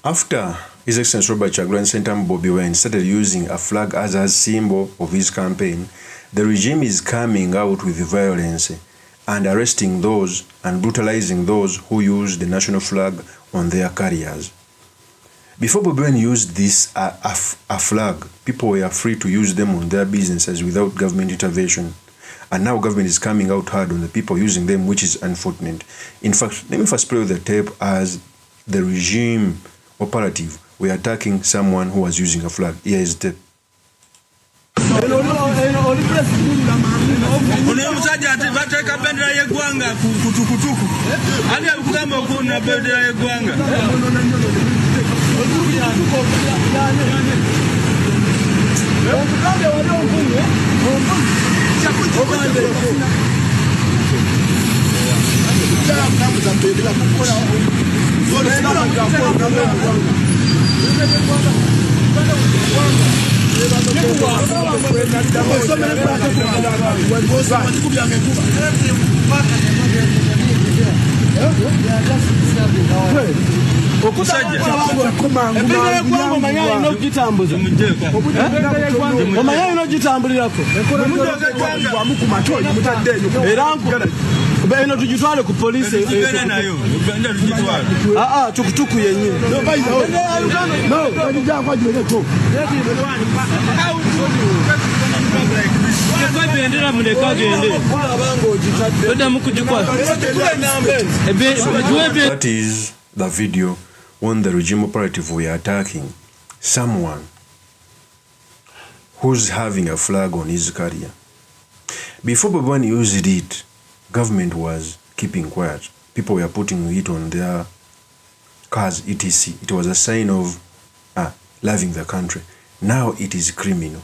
After His Excellency Robert Kyagulanyi Ssentamu Bobi Wine started using a flag as a symbol of his campaign, the regime is coming out with violence and arresting those and brutalizing those who use the national flag on their carriers. Before Bobi Wine used this a flag, people were free to use them on their businesses without government intervention. And now government is coming out hard on the people using them, which is unfortunate. In fact, let me first play the tape as the regime operative were attacking someone who was using a flag. Here is the tape. Beno tujitwale ku police nayo Uganda tujitwale tukutuku yenyewe no bajja kwa jwe to bendera muleka gende oda mukujikwa. That is the video when the regime operative were attacking someone who's having a flag on his carrier. Before Bobi Wine used it, government was keeping quiet. People were putting it on their cars, etc. It was a sign of loving the country. Now it is criminal.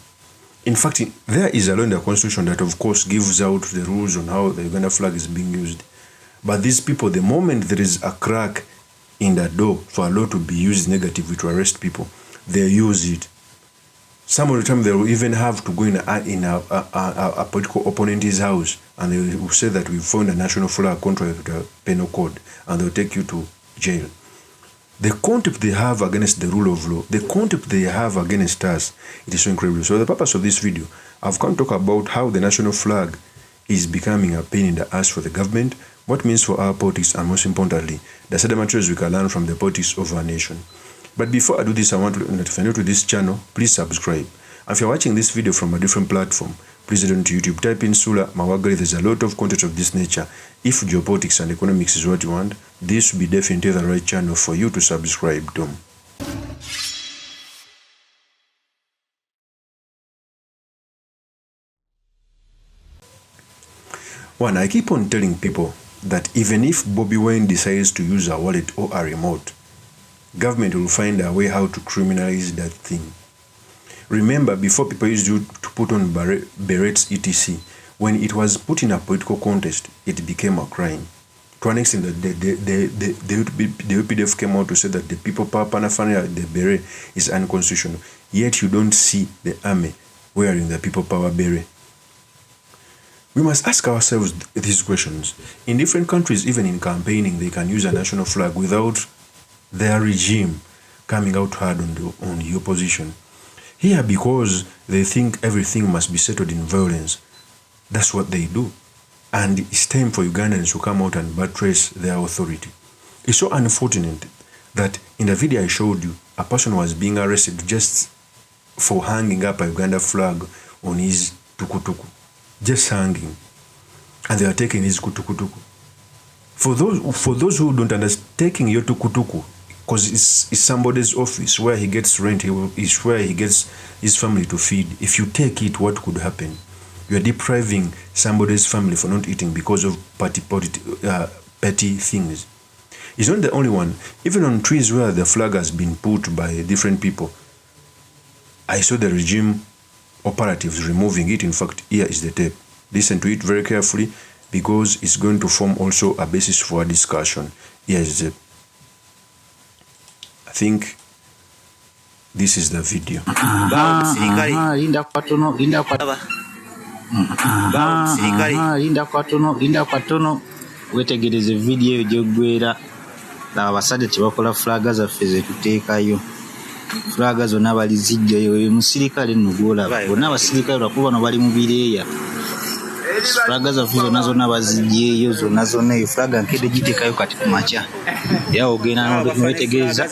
In fact, there is a law in the constitution that, of course, gives out the rules on how the Uganda flag is being used. But these people, the moment there is a crack in the door for a law to be used negatively to arrest people, they use it. Some of the time, they will even have to go in a political opponent's house, and they will say that we found a national flag contrary to the penal code, and they'll take you to jail. The contempt they have against the rule of law, the contempt they have against us, it is so incredible. So the purpose of this video, I've come to talk about how the national flag is becoming a pain in the ass for the government, what it means for our politics, and most importantly, the certain materials we can learn from the politics of our nation. But before I do this, I want to notify you to this channel. Please subscribe. And if you're watching this video from a different platform, please head on to YouTube. Type in Sula Mawagari. There's a lot of content of this nature. If geopolitics and economics is what you want, this will be definitely the right channel for you to subscribe to. One, I keep on telling people that even if Bobi Wine decides to use a wallet or a remote, government will find a way how to criminalize that thing. Remember, before people used to put on berets, etc., when it was put in a political contest, it became a crime. To an extent that the UPDF came out to say that the people power paraphernalia, the beret, is unconstitutional. Yet you don't see the army wearing the people power beret. We must ask ourselves these questions. In different countries, even in campaigning, they can use a national flag without their regime coming out hard on the opposition. Here, because they think everything must be settled in violence, that's what they do. And it's time for Ugandans to come out and buttress their authority. It's so unfortunate that in the video I showed you, a person was being arrested just for hanging up a Uganda flag on his tukutuku. Just hanging. And they are taking his tukutuku. For those who don't understand, taking your tukutuku, because it's somebody's office where he gets rent, is where he gets his family to feed. If you take it, what could happen? You are depriving somebody's family for not eating because of petty things. It's not the only one. Even on trees where the flag has been put by different people, I saw the regime operatives removing it. In fact, here is the tape. Listen to it very carefully because it's going to form also a basis for a discussion. Here is the tape. I think this is the video. Linda kwatono wetegereze video gyogwera laba abasajja tebakola flaga zaffe ze tuteekayo. Flaga zonna balizijjayo. Musirikale nno gwolaba bonna abasirikale lwakuba bano bali mu bireeya. Flaga zaffe zonna bazijjayo zonna eyo flaga nkedde giteekayo kati ku makya. Era ogenda n'owetegereza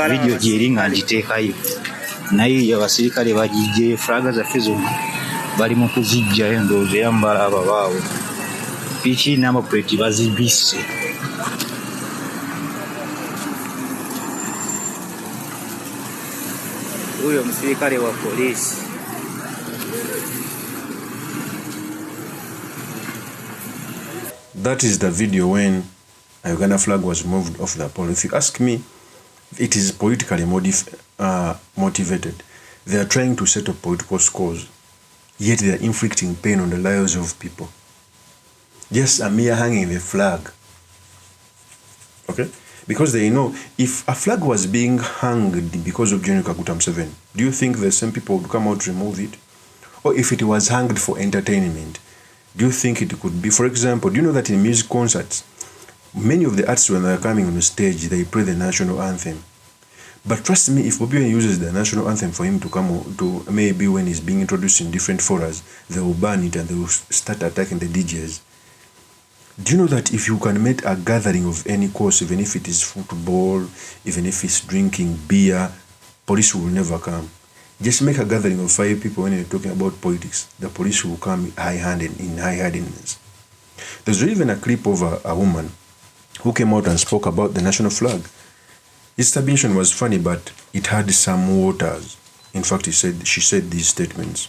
vidiyo gyeri nga ngiteekayo. Naye abasirikale bagijjayo flaga zaffe zonna bali mu kuzijjayo ndowooza era mubalaba baawo. Piki number plate bazibisse. Huyo msirikale wa polisi. That is the video when a Uganda flag was removed off the pole. If you ask me, it is politically motivated. They are trying to settle political scores, yet they are inflicting pain on the lives of people. Just a mere hanging the flag. Okay? Because they know if a flag was being hanged because of General Kaguta Museveni, do you think the same people would come out to remove it? Or if it was hanged for entertainment, do you think it could be, for example, do you know that in music concerts, many of the artists when they are coming on the stage, they play the national anthem. But trust me, if Bobi Wine uses the national anthem for him to come to, maybe when he's being introduced in different forums, they will ban it and they will start attacking the DJs. Do you know that if you can make a gathering of any cause, even if it is football, even if it's drinking beer, police will never come. Just make a gathering of 5 people when you're talking about politics. The police will come high-handedness. There's even a clip of a woman who came out and spoke about the national flag. His submission was funny, but it had some waters. In fact, she said these statements.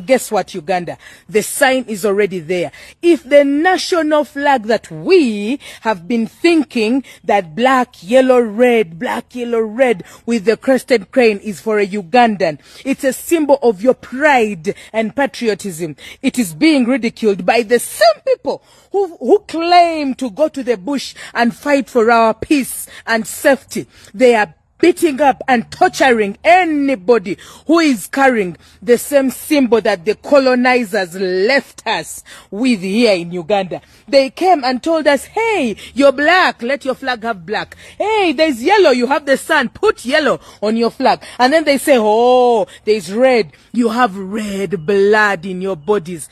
Guess what, Uganda? The sign is already there. If the national flag that we have been thinking that black, yellow, red with the crested crane is for a Ugandan, it's a symbol of your pride and patriotism. It is being ridiculed by the same people who claim to go to the bush and fight for our peace and safety. They are beating up and torturing anybody who is carrying the same symbol that the colonizers left us with here in Uganda. They came and told us, hey, you're black, let your flag have black. Hey, there's yellow, you have the sun, put yellow on your flag. And then they say, oh, there's red, you have red blood in your bodies.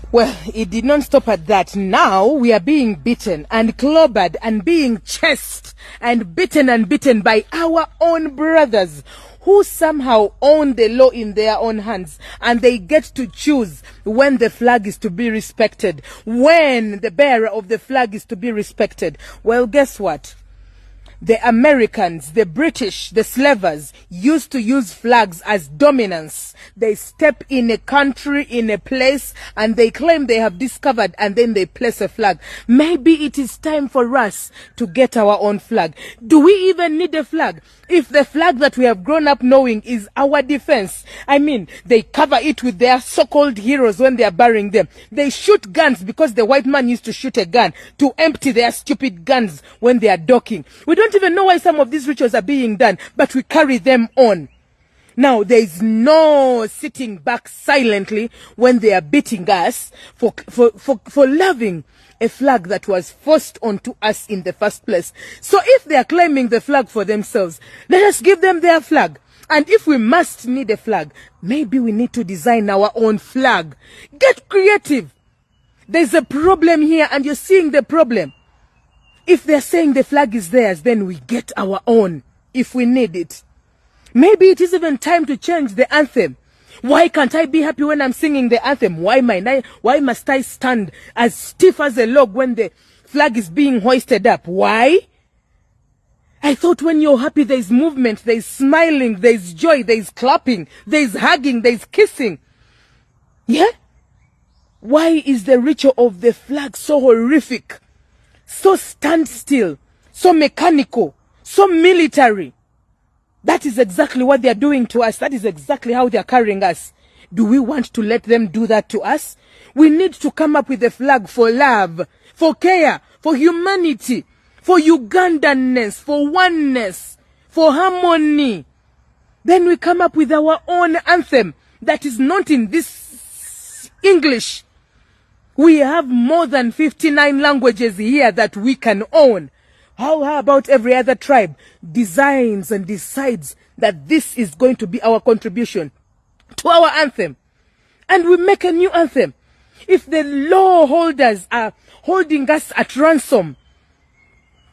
Well, it did not stop at that. Now we are being beaten and clobbered and being chased and beaten by our own brothers who somehow own the law in their own hands, and they get to choose when the flag is to be respected, when the bearer of the flag is to be respected. Well, guess what? The Americans, the British, the slavers used to use flags as dominance. They step in a country, in a place, and they claim they have discovered, and then they place a flag. Maybe it is time for us to get our own flag. Do we even need a flag? If the flag that we have grown up knowing is our defense, I mean, they cover it with their so-called heroes when they are burying them. They shoot guns because the white man used to shoot a gun to empty their stupid guns when they are docking. We don't even know why some of these rituals are being done, but we carry them on. Now, there is no sitting back silently when they are beating us for loving a flag that was forced onto us in the first place. So if they are claiming the flag for themselves, let us give them their flag. And if we must need a flag, maybe we need to design our own flag. Get creative. There's a problem here and you're seeing the problem. If they're saying the flag is theirs, then we get our own if we need it. Maybe it is even time to change the anthem. Why can't I be happy when I'm singing the anthem? Why must I stand as stiff as a log when the flag is being hoisted up? Why? I thought when you're happy, there's movement, there's smiling, there's joy, there's clapping, there's hugging, there's kissing. Yeah? Why is the ritual of the flag so horrific, so standstill, so mechanical, so military? That is exactly what they are doing to us. That is exactly how they are carrying us. Do we want to let them do that to us? We need to come up with a flag for love, for care, for humanity, for Ugandanness, for oneness, for harmony. Then we come up with our own anthem that is not in this English. We have more than 59 languages here that we can own. How about every other tribe designs and decides that this is going to be our contribution to our anthem? And we make a new anthem. If the law holders are holding us at ransom,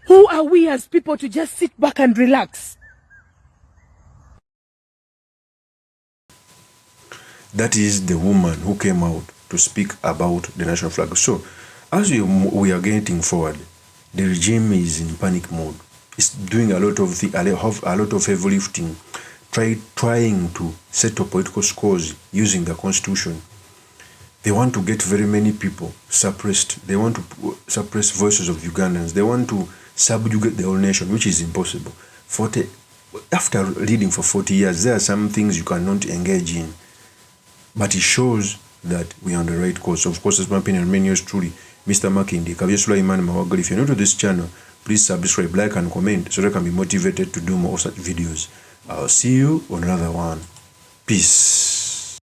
who are we as people to just sit back and relax? That is the woman who came out to speak about the national flag. So, as we are getting forward, the regime is in panic mode. It's doing a lot of heavy lifting, trying to settle political scores using the constitution. They want to get very many people suppressed. They want to suppress voices of Ugandans. They want to subjugate the whole nation, which is impossible. After leading for 40 years, there are some things you cannot engage in. But it shows that we are on the right course. Of course, as my opinion, remain yours truly, Mr. Makindi, Kavya Sulaiman Mawagali. If you're new to this channel, please subscribe, like, and comment so that I can be motivated to do more such videos. I'll see you on another one. Peace.